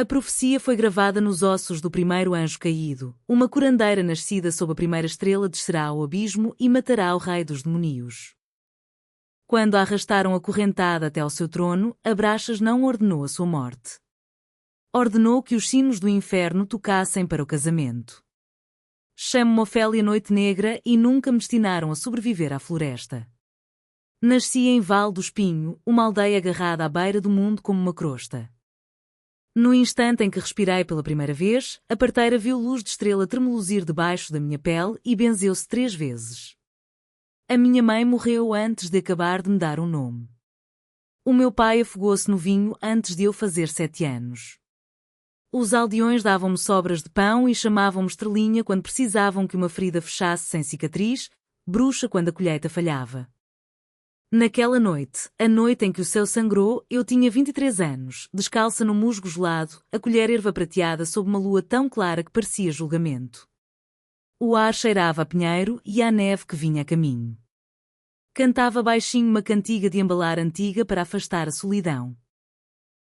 A profecia foi gravada nos ossos do primeiro anjo caído. Uma curandeira nascida sob a primeira estrela descerá ao abismo e matará o rei dos demónios. Quando a arrastaram acorrentada até ao seu trono, Abraxas não ordenou a sua morte. Ordenou que os sinos do inferno tocassem para o casamento. Chamo-me Ofélia Noite Negra e nunca me destinaram a sobreviver à floresta. Nasci em Val do Espinho, uma aldeia agarrada à beira do mundo como uma crosta. No instante em que respirei pela primeira vez, a parteira viu luz de estrela tremeluzir debaixo da minha pele e benzeu-se 3 vezes. A minha mãe morreu antes de acabar de me dar um nome. O meu pai afogou-se no vinho antes de eu fazer 7 anos. Os aldeões davam-me sobras de pão e chamavam-me estrelinha quando precisavam que uma ferida fechasse sem cicatriz, bruxa quando a colheita falhava. Naquela noite, a noite em que o céu sangrou, eu tinha 23 anos, descalça no musgo gelado, a colher erva prateada sob uma lua tão clara que parecia julgamento. O ar cheirava a pinheiro e à neve que vinha a caminho. Cantava baixinho uma cantiga de embalar antiga para afastar a solidão.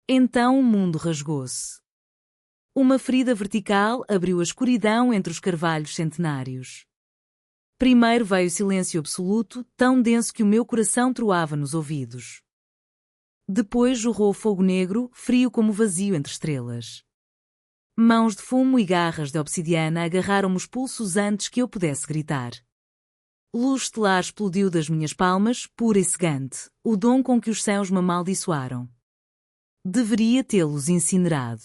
Então o mundo rasgou-se. Uma ferida vertical abriu a escuridão entre os carvalhos centenários. Primeiro veio o silêncio absoluto, tão denso que o meu coração troava nos ouvidos. Depois jorrou fogo negro, frio como o vazio entre estrelas. Mãos de fumo e garras de obsidiana agarraram-me os pulsos antes que eu pudesse gritar. Luz estelar explodiu das minhas palmas, pura e cegante, o dom com que os céus me amaldiçoaram. Deveria tê-los incinerado.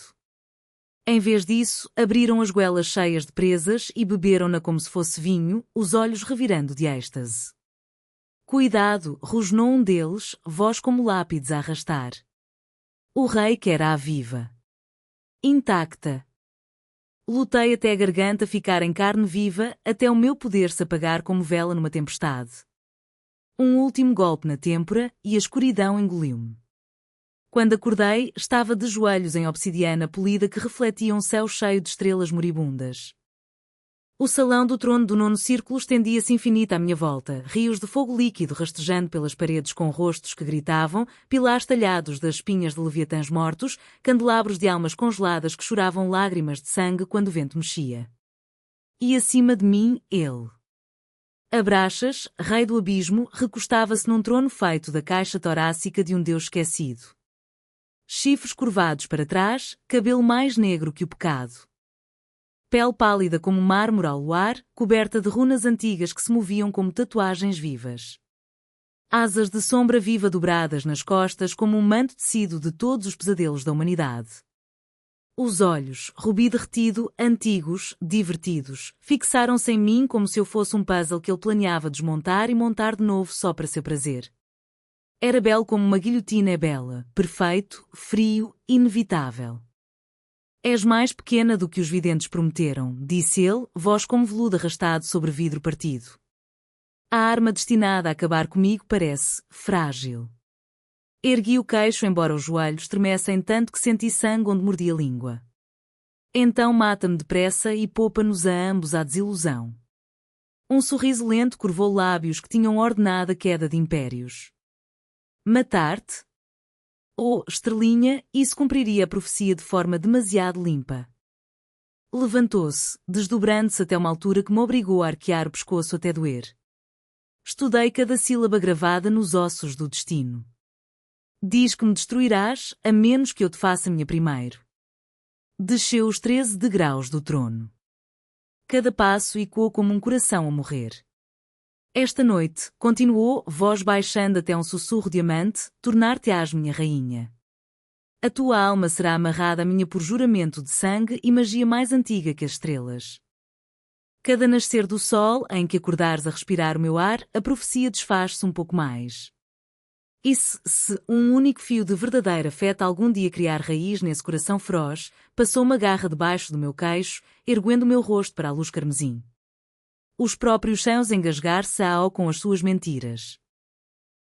Em vez disso, abriram as goelas cheias de presas e beberam-na como se fosse vinho, os olhos revirando de êxtase. Cuidado, rosnou um deles, voz como lápides a arrastar. O rei quer-a viva. Intacta. Lutei até a garganta ficar em carne viva, até o meu poder se apagar como vela numa tempestade. Um último golpe na têmpora e a escuridão engoliu-me. Quando acordei, estava de joelhos em obsidiana polida que refletia um céu cheio de estrelas moribundas. O salão do trono do 9º círculo estendia-se infinito à minha volta, rios de fogo líquido rastejando pelas paredes com rostos que gritavam, pilares talhados das espinhas de leviatãs mortos, candelabros de almas congeladas que choravam lágrimas de sangue quando o vento mexia. E acima de mim, ele. Abraxas, rei do abismo, recostava-se num trono feito da caixa torácica de um deus esquecido. Chifres curvados para trás, cabelo mais negro que o pecado. Pele pálida como mármore ao luar, coberta de runas antigas que se moviam como tatuagens vivas. Asas de sombra viva dobradas nas costas como um manto tecido de todos os pesadelos da humanidade. Os olhos, rubi derretido, antigos, divertidos, fixaram-se em mim como se eu fosse um puzzle que ele planeava desmontar e montar de novo só para seu prazer. Era belo como uma guilhotina é bela, perfeito, frio, inevitável. És mais pequena do que os videntes prometeram, disse ele, voz como veludo arrastado sobre vidro partido. A arma destinada a acabar comigo parece frágil. Ergui o queixo embora os joelhos tremessem tanto que senti sangue onde mordi a língua. Então mata-me depressa e poupa-nos a ambos à desilusão. Um sorriso lento curvou lábios que tinham ordenado a queda de impérios. Matar-te? Oh, estrelinha, isso cumpriria a profecia de forma demasiado limpa. Levantou-se, desdobrando-se até uma altura que me obrigou a arquear o pescoço até doer. Estudei cada sílaba gravada nos ossos do destino. Diz que me destruirás, a menos que eu te faça minha primeiro. Desceu os 13 degraus do trono. Cada passo ecoou como um coração a morrer. Esta noite, continuou, voz baixando até um sussurro diamante, tornar-te-ás minha rainha. A tua alma será amarrada a minha por juramento de sangue e magia mais antiga que as estrelas. Cada nascer do sol, em que acordares a respirar o meu ar, a profecia desfaz-se um pouco mais. E se um único fio de verdadeiro afeto algum dia criar raiz nesse coração feroz, passou uma garra debaixo do meu queixo, erguendo o meu rosto para a luz carmesim. Os próprios céus engasgar-se-ao com as suas mentiras.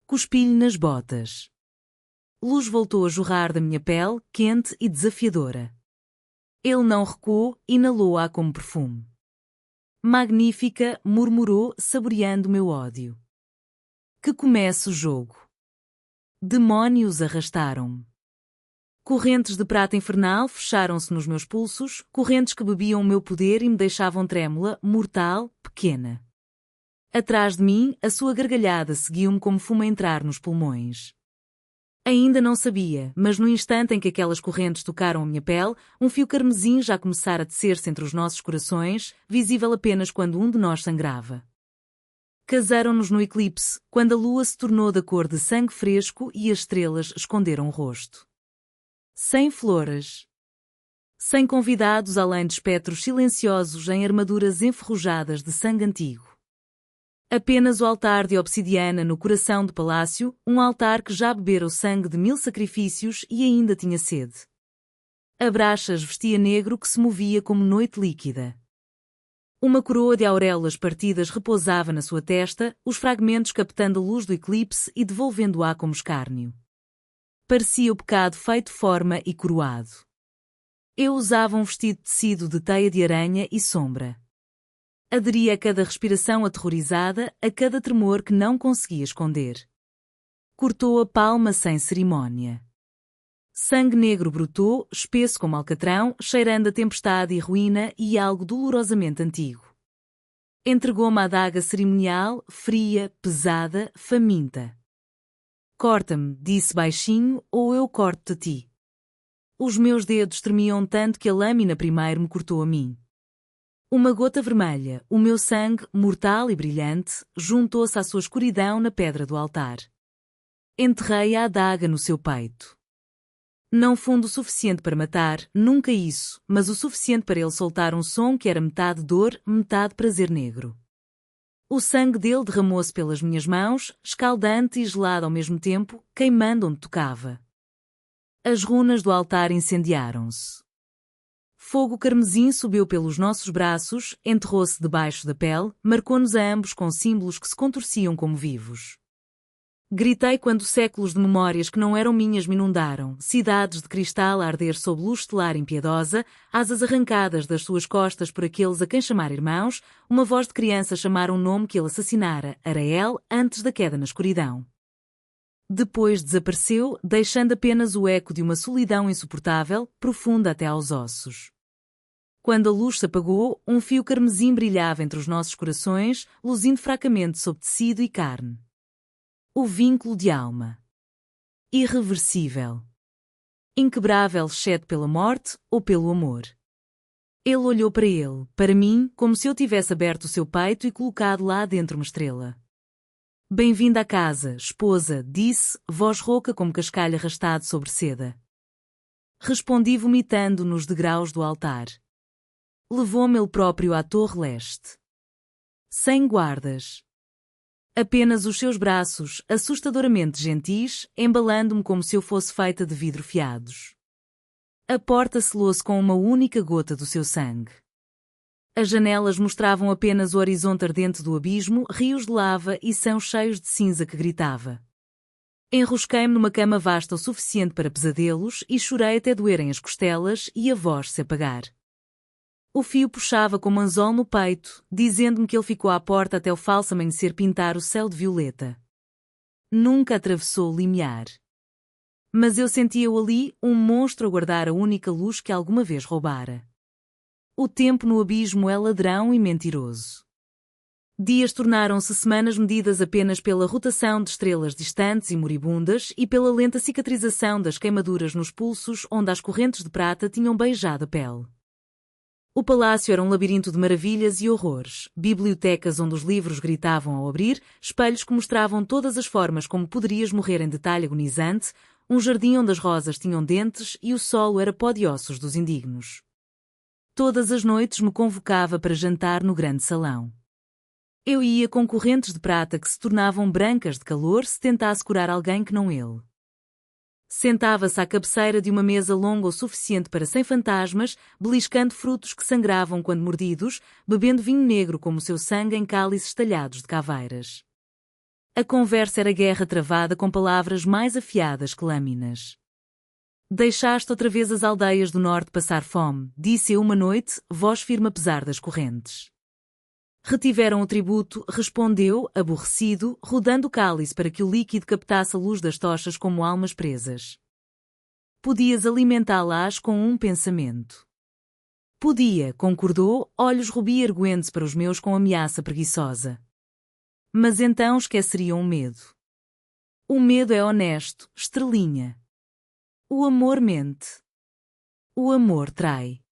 Cuspi-lhe nas botas. Luz voltou a jorrar da minha pele, quente e desafiadora. Ele não recuou, inalou-a como perfume. Magnífica, murmurou, saboreando o meu ódio. Que comece o jogo. Demónios arrastaram-me. Correntes de prata infernal fecharam-se nos meus pulsos, correntes que bebiam o meu poder e me deixavam trêmula, mortal, pequena. Atrás de mim, a sua gargalhada seguiu-me como fumo a entrar nos pulmões. Ainda não sabia, mas no instante em que aquelas correntes tocaram a minha pele, um fio carmesim já começara a tecer-se entre os nossos corações, visível apenas quando um de nós sangrava. Casaram-nos no eclipse, quando a lua se tornou da cor de sangue fresco e as estrelas esconderam o rosto. Sem flores. Sem convidados além de espectros silenciosos em armaduras enferrujadas de sangue antigo. Apenas o altar de obsidiana no coração do palácio, um altar que já bebera o sangue de 1000 sacrifícios e ainda tinha sede. Abraxas vestia negro que se movia como noite líquida. Uma coroa de auréolas partidas repousava na sua testa, os fragmentos captando a luz do eclipse e devolvendo-a como escárnio. Parecia o pecado feito forma e coroado. Eu usava um vestido tecido de teia de aranha e sombra. Aderia a cada respiração aterrorizada, a cada tremor que não conseguia esconder. Cortou a palma sem cerimónia. Sangue negro brotou, espesso como alcatrão, cheirando a tempestade e ruína e algo dolorosamente antigo. Entregou-me a adaga cerimonial, fria, pesada, faminta. Corta-me, disse baixinho, ou eu corto-te a ti. Os meus dedos tremiam tanto que a lâmina primeiro me cortou a mim. Uma gota vermelha, o meu sangue, mortal e brilhante, juntou-se à sua escuridão na pedra do altar. Enterrei a adaga no seu peito. Não fundo o suficiente para matar, nunca isso, mas o suficiente para ele soltar um som que era metade dor, metade prazer negro. O sangue dele derramou-se pelas minhas mãos, escaldante e gelado ao mesmo tempo, queimando onde tocava. As runas do altar incendiaram-se. Fogo carmesim subiu pelos nossos braços, enterrou-se debaixo da pele, marcou-nos a ambos com símbolos que se contorciam como vivos. Gritei quando séculos de memórias que não eram minhas me inundaram, cidades de cristal a arder sob luz estelar impiedosa, asas arrancadas das suas costas por aqueles a quem chamar irmãos, uma voz de criança chamar um nome que ele assassinara, Arael, antes da queda na escuridão. Depois desapareceu, deixando apenas o eco de uma solidão insuportável, profunda até aos ossos. Quando a luz se apagou, um fio carmesim brilhava entre os nossos corações, luzindo fracamente sob tecido e carne. O vínculo de alma. Irreversível. Inquebrável exceto pela morte ou pelo amor. Ele olhou para mim, como se eu tivesse aberto o seu peito e colocado lá dentro uma estrela. Bem-vinda à casa, esposa, disse, voz rouca como cascalho arrastado sobre seda. Respondi vomitando nos degraus do altar. Levou-me ele próprio à torre leste. Sem guardas. Apenas os seus braços, assustadoramente gentis, embalando-me como se eu fosse feita de vidro fiados. A porta selou-se com uma única gota do seu sangue. As janelas mostravam apenas o horizonte ardente do abismo, rios de lava e céus cheios de cinza que gritava. Enrosquei-me numa cama vasta o suficiente para pesadelos e chorei até doerem as costelas e a voz se apagar. O fio puxava como anzol no peito, dizendo-me que ele ficou à porta até o falso amanhecer pintar o céu de violeta. Nunca atravessou o limiar. Mas eu sentia-o ali, um monstro a guardar a única luz que alguma vez roubara. O tempo no abismo é ladrão e mentiroso. Dias tornaram-se semanas medidas apenas pela rotação de estrelas distantes e moribundas e pela lenta cicatrização das queimaduras nos pulsos onde as correntes de prata tinham beijado a pele. O palácio era um labirinto de maravilhas e horrores, bibliotecas onde os livros gritavam ao abrir, espelhos que mostravam todas as formas como poderias morrer em detalhe agonizante, um jardim onde as rosas tinham dentes e o solo era pó de ossos dos indignos. Todas as noites me convocava para jantar no grande salão. Eu ia com correntes de prata que se tornavam brancas de calor se tentasse curar alguém que não ele. Sentava-se à cabeceira de uma mesa longa o suficiente para 100 fantasmas, beliscando frutos que sangravam quando mordidos, bebendo vinho negro como o seu sangue em cálices talhados de caveiras. A conversa era guerra travada com palavras mais afiadas que lâminas. Deixaste outra vez as aldeias do norte passar fome, disse eu uma noite, voz firme apesar das correntes. Retiveram o tributo, respondeu, aborrecido, rodando o cálice para que o líquido captasse a luz das tochas como almas presas. Podias alimentá-las com um pensamento. Podia, concordou, olhos rubi erguendo-se para os meus com ameaça preguiçosa. Mas então esqueceriam o medo. O medo é honesto, estrelinha. O amor mente. O amor trai.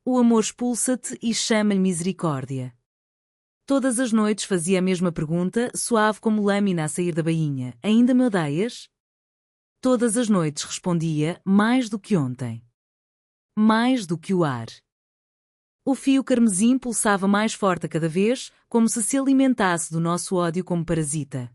O amor expulsa-te e chama-lhe misericórdia. Todas as noites fazia a mesma pergunta, suave como lâmina a sair da bainha. Ainda me odeias? Todas as noites respondia, mais do que ontem. Mais do que o ar. O fio carmesim pulsava mais forte a cada vez, como se alimentasse do nosso ódio como parasita.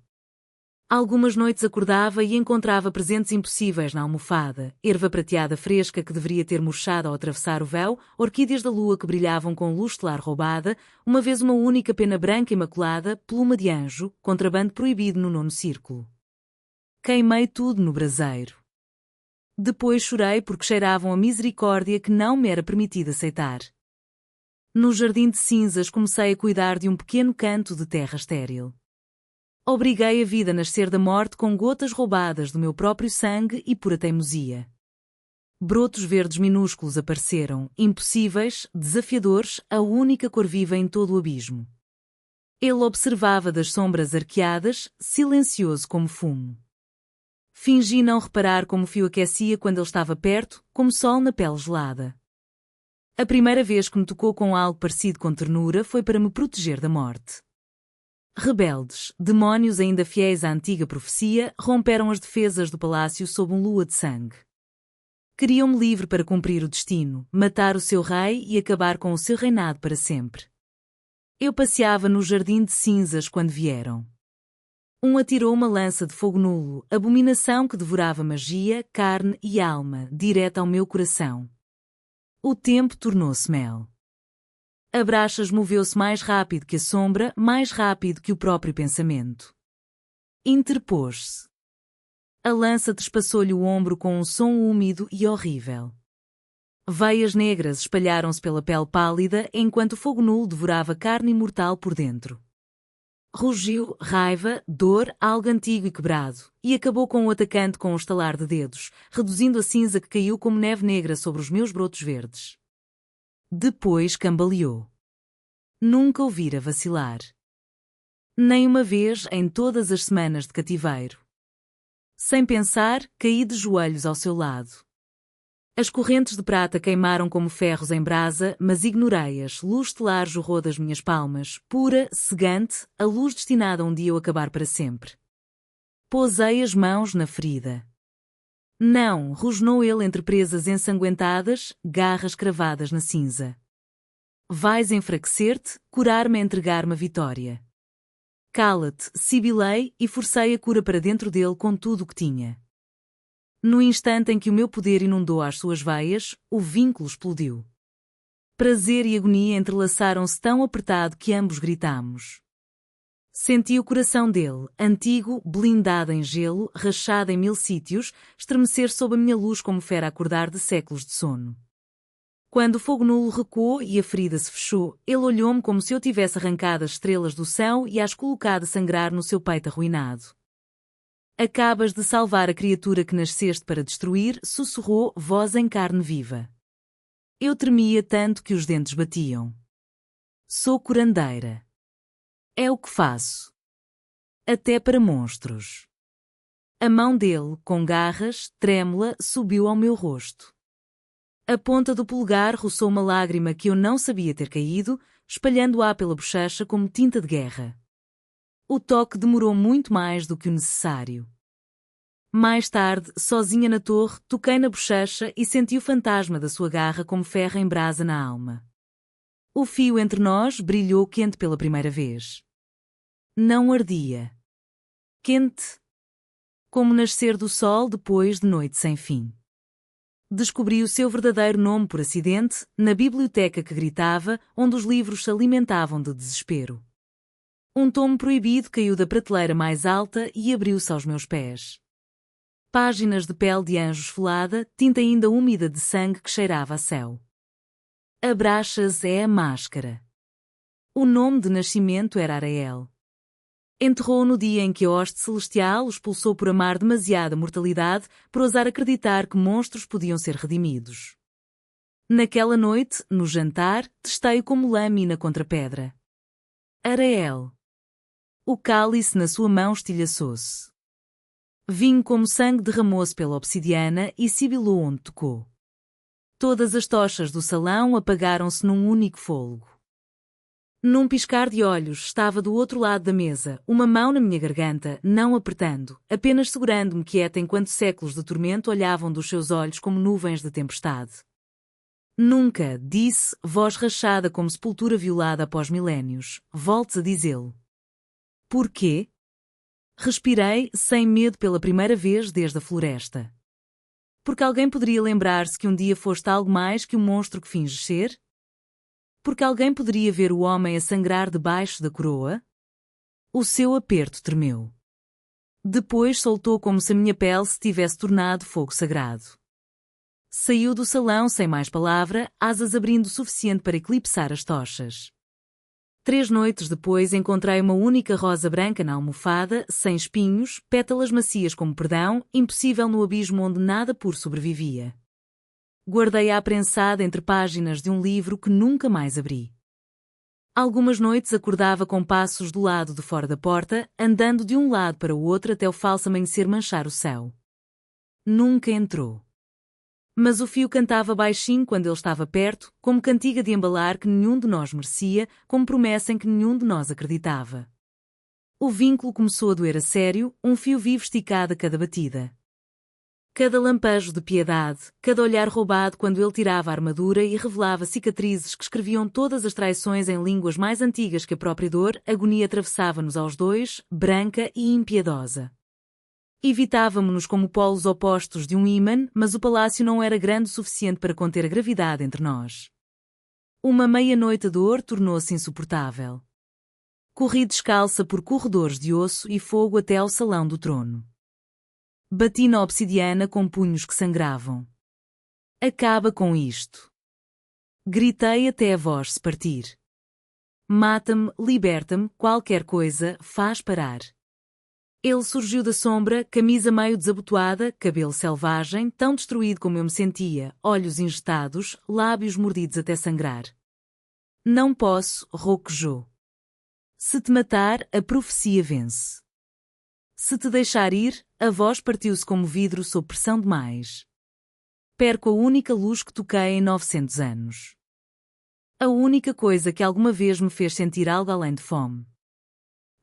Algumas noites acordava e encontrava presentes impossíveis na almofada, erva prateada fresca que deveria ter murchado ao atravessar o véu, orquídeas da lua que brilhavam com luz estelar roubada, uma vez uma única pena branca imaculada, pluma de anjo, contrabando proibido no nono círculo. Queimei tudo no braseiro. Depois chorei porque cheiravam a misericórdia que não me era permitido aceitar. No jardim de cinzas comecei a cuidar de um pequeno canto de terra estéril. Obriguei a vida a nascer da morte com gotas roubadas do meu próprio sangue e pura teimosia. Brotos verdes minúsculos apareceram, impossíveis, desafiadores, a única cor viva em todo o abismo. Ele observava das sombras arqueadas, silencioso como fumo. Fingi não reparar como o fio aquecia quando ele estava perto, como sol na pele gelada. A primeira vez que me tocou com algo parecido com ternura foi para me proteger da morte. Rebeldes, demónios ainda fiéis à antiga profecia, romperam as defesas do palácio sob um lua de sangue. Queriam-me livre para cumprir o destino, matar o seu rei e acabar com o seu reinado para sempre. Eu passeava no jardim de cinzas quando vieram. Um atirou uma lança de fogo nulo, abominação que devorava magia, carne e alma, direta ao meu coração. O tempo tornou-se mel. Abraxas moveu-se mais rápido que a sombra, mais rápido que o próprio pensamento. Interpôs-se. A lança trespassou-lhe o ombro com um som úmido e horrível. Veias negras espalharam-se pela pele pálida enquanto o fogo nulo devorava carne imortal por dentro. Rugiu, raiva, dor, algo antigo e quebrado, e acabou com o atacante com um estalar de dedos, reduzindo a cinza que caiu como neve negra sobre os meus brotos verdes. Depois cambaleou. Nunca o vira vacilar. Nem uma vez em todas as semanas de cativeiro. Sem pensar, caí de joelhos ao seu lado. As correntes de prata queimaram como ferros em brasa, mas ignorei-as, luz estelar jorrou das minhas palmas, pura, cegante, a luz destinada a um dia eu acabar para sempre. Pousei as mãos na ferida. Não, rosnou ele entre presas ensanguentadas, garras cravadas na cinza. Vais enfraquecer-te, curar-me a entregar-me a vitória. Cala-te, sibilei e forcei a cura para dentro dele com tudo o que tinha. No instante em que o meu poder inundou as suas veias, o vínculo explodiu. Prazer e agonia entrelaçaram-se tão apertado que ambos gritamos. Senti o coração dele, antigo, blindado em gelo, rachado em 1000 sítios, estremecer sob a minha luz como fera acordar de séculos de sono. Quando o fogo nulo recuou e a ferida se fechou, ele olhou-me como se eu tivesse arrancado as estrelas do céu e as colocado a sangrar no seu peito arruinado. Acabas de salvar a criatura que nasceste para destruir, sussurrou, voz em carne viva. Eu tremia tanto que os dentes batiam. Sou curandeira. É o que faço. Até para monstros. A mão dele, com garras, trêmula, subiu ao meu rosto. A ponta do polegar roçou uma lágrima que eu não sabia ter caído, espalhando-a pela bochecha como tinta de guerra. O toque demorou muito mais do que o necessário. Mais tarde, sozinha na torre, toquei na bochecha e senti o fantasma da sua garra como ferro em brasa na alma. O fio entre nós brilhou quente pela primeira vez. Não ardia. Quente. Como nascer do sol depois de noite sem fim. Descobri o seu verdadeiro nome por acidente, na biblioteca que gritava, onde os livros se alimentavam de desespero. Um tomo proibido caiu da prateleira mais alta e abriu-se aos meus pés. Páginas de pele de anjo esfolada, tinta ainda úmida de sangue que cheirava a céu. Abraxas é a máscara. O nome de nascimento era Arael. Enterrou no dia em que a hoste celestial o expulsou por amar demasiada mortalidade, por ousar acreditar que monstros podiam ser redimidos. Naquela noite, no jantar, testei-o como lâmina contra pedra. Arael. O cálice na sua mão estilhaçou-se. Vinho como sangue derramou-se pela obsidiana e sibilou onde tocou. Todas as tochas do salão apagaram-se num único fôlego. Num piscar de olhos estava do outro lado da mesa, uma mão na minha garganta, não apertando, apenas segurando-me quieta enquanto séculos de tormento olhavam dos seus olhos como nuvens de tempestade. Nunca, disse, voz rachada como sepultura violada após milénios, voltes a dizê-lo. Porquê? Respirei, sem medo pela primeira vez desde a floresta. Porque alguém poderia lembrar-se que um dia foste algo mais que um monstro que finges ser? Porque alguém poderia ver o homem a sangrar debaixo da coroa? O seu aperto tremeu. Depois soltou como se a minha pele se tivesse tornado fogo sagrado. Saiu do salão sem mais palavra, asas abrindo o suficiente para eclipsar as tochas. 3 noites depois encontrei uma única rosa branca na almofada, sem espinhos, pétalas macias como perdão, impossível no abismo onde nada puro sobrevivia. Guardei-a aprensada entre páginas de um livro que nunca mais abri. Algumas noites acordava com passos do lado de fora da porta, andando de um lado para o outro até o falso amanhecer manchar o céu. Nunca entrou. Mas o fio cantava baixinho quando ele estava perto, como cantiga de embalar que nenhum de nós merecia, como promessa em que nenhum de nós acreditava. O vínculo começou a doer a sério, um fio vivo esticado a cada batida. Cada lampejo de piedade, cada olhar roubado quando ele tirava a armadura e revelava cicatrizes que escreviam todas as traições em línguas mais antigas que a própria dor, agonia atravessava-nos aos dois, branca e impiedosa. Evitávamo-nos como polos opostos de um ímã, mas o palácio não era grande o suficiente para conter a gravidade entre nós. Uma meia-noite de dor tornou-se insuportável. Corri descalça por corredores de osso e fogo até ao salão do trono. Bati na obsidiana com punhos que sangravam. Acaba com isto. Gritei até a voz se partir. Mata-me, liberta-me, qualquer coisa, faz parar. Ele surgiu da sombra, camisa meio desabotoada, cabelo selvagem, tão destruído como eu me sentia, olhos injetados, lábios mordidos até sangrar. Não posso, roquejou. Se te matar, a profecia vence. Se te deixar ir, a voz partiu-se como vidro sob pressão demais. Perco a única luz que toquei em 900 anos. A única coisa que alguma vez me fez sentir algo além de fome.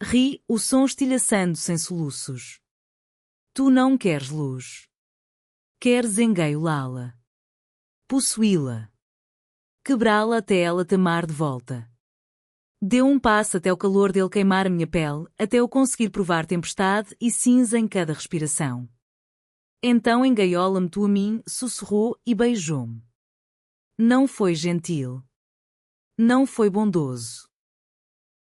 Ri, o som estilhaçando sem soluços. Tu não queres luz. Queres engaiolá-la. Possuí-la. Quebrá-la até ela te amar de volta. Deu um passo até o calor dele queimar a minha pele, até eu conseguir provar tempestade e cinza em cada respiração. Então engaiola-me tu a mim, sussurrou e beijou-me. Não foi gentil. Não foi bondoso.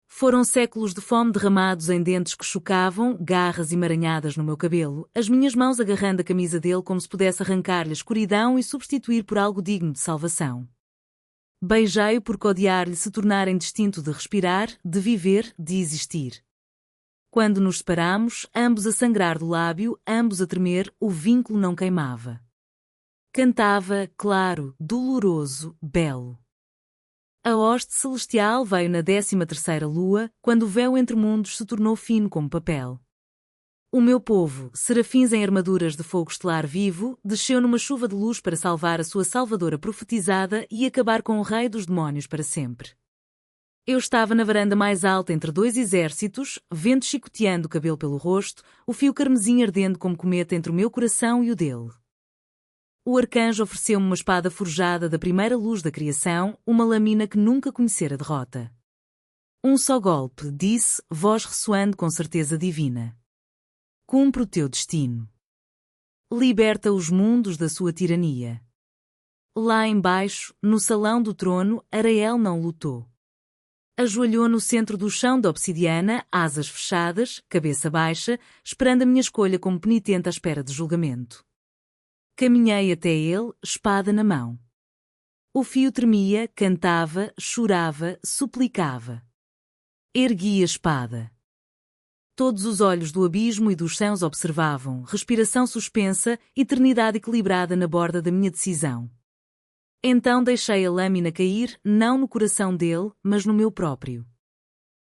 Foram séculos de fome derramados em dentes que chocavam, garras emaranhadas no meu cabelo, as minhas mãos agarrando a camisa dele como se pudesse arrancar-lhe a escuridão e substituir por algo digno de salvação. Beijei-o porque odiar-lhe se tornara indistinto de respirar, de viver, de existir. Quando nos separámos, ambos a sangrar do lábio, ambos a tremer, o vínculo não queimava. Cantava, claro, doloroso, belo. A hoste celestial veio na 13ª lua, quando o véu entre mundos se tornou fino como papel. O meu povo, serafins em armaduras de fogo estelar vivo, desceu numa chuva de luz para salvar a sua salvadora profetizada e acabar com o rei dos demónios para sempre. Eu estava na varanda mais alta entre 2 exércitos, vento chicoteando o cabelo pelo rosto, o fio carmesim ardendo como cometa entre o meu coração e o dele. O arcanjo ofereceu-me uma espada forjada da primeira luz da criação, uma lâmina que nunca conhecera derrota. Um só golpe, disse, voz ressoando com certeza divina. Cumpre o teu destino. Liberta os mundos da sua tirania. Lá embaixo, no salão do trono, Arael não lutou. Ajoelhou no centro do chão de obsidiana, asas fechadas, cabeça baixa, esperando a minha escolha como penitente à espera de julgamento. Caminhei até ele, espada na mão. O fio tremia, cantava, chorava, suplicava. Ergui a espada. Todos os olhos do abismo e dos céus observavam, respiração suspensa, eternidade equilibrada na borda da minha decisão. Então deixei a lâmina cair, não no coração dele, mas no meu próprio.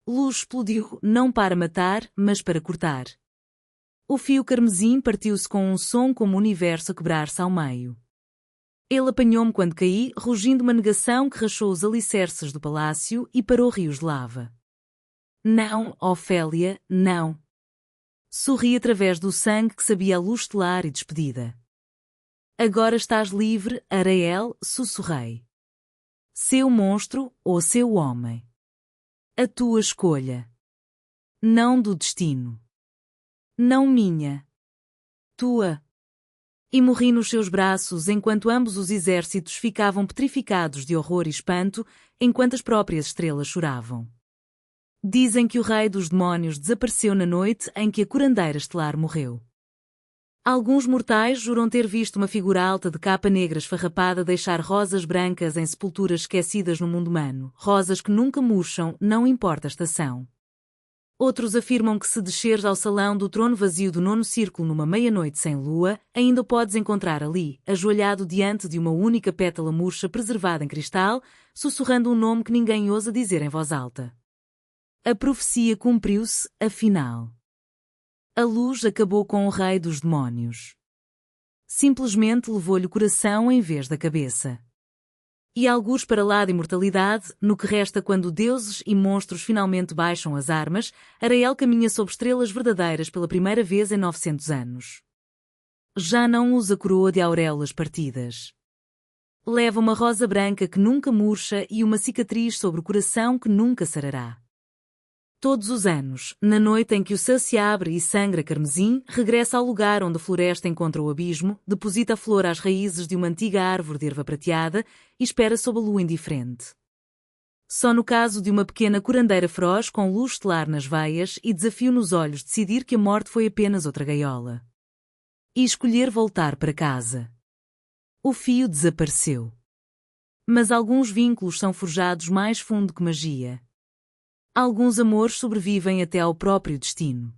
Luz explodiu, não para matar, mas para cortar. O fio carmesim partiu-se com um som como o universo a quebrar-se ao meio. Ele apanhou-me quando caí, rugindo uma negação que rachou os alicerces do palácio e parou rios de lava. Não, Ofélia, não. Sorri através do sangue que sabia a luz estelar e despedida. Agora estás livre, Arael, sussurrei. Seu monstro ou seu homem. A tua escolha. Não do destino. Não minha. Tua. E morri nos seus braços enquanto ambos os exércitos ficavam petrificados de horror e espanto, enquanto as próprias estrelas choravam. Dizem que o rei dos demónios desapareceu na noite em que a curandeira estelar morreu. Alguns mortais juram ter visto uma figura alta de capa negra esfarrapada deixar rosas brancas em sepulturas esquecidas no mundo humano, rosas que nunca murcham, não importa a estação. Outros afirmam que se desceres ao salão do trono vazio do nono círculo numa meia-noite sem lua, ainda o podes encontrar ali, ajoelhado diante de uma única pétala murcha preservada em cristal, sussurrando um nome que ninguém ousa dizer em voz alta. A profecia cumpriu-se, afinal. A luz acabou com o rei dos demónios. Simplesmente levou-lhe o coração em vez da cabeça. E algures para lá da imortalidade, no que resta quando deuses e monstros finalmente baixam as armas, Arael caminha sob estrelas verdadeiras pela primeira vez em 900 anos. Já não usa coroa de auréolas partidas. Leva uma rosa branca que nunca murcha e uma cicatriz sobre o coração que nunca sarará. Todos os anos, na noite em que o céu se abre e sangra carmesim, regressa ao lugar onde a floresta encontra o abismo, deposita a flor às raízes de uma antiga árvore de erva prateada e espera sob a lua indiferente. Só no caso de uma pequena curandeira feroz com luz estelar nas veias e desafio nos olhos decidir que a morte foi apenas outra gaiola. E escolher voltar para casa. O fio desapareceu. Mas alguns vínculos são forjados mais fundo que magia. Alguns amores sobrevivem até ao próprio destino.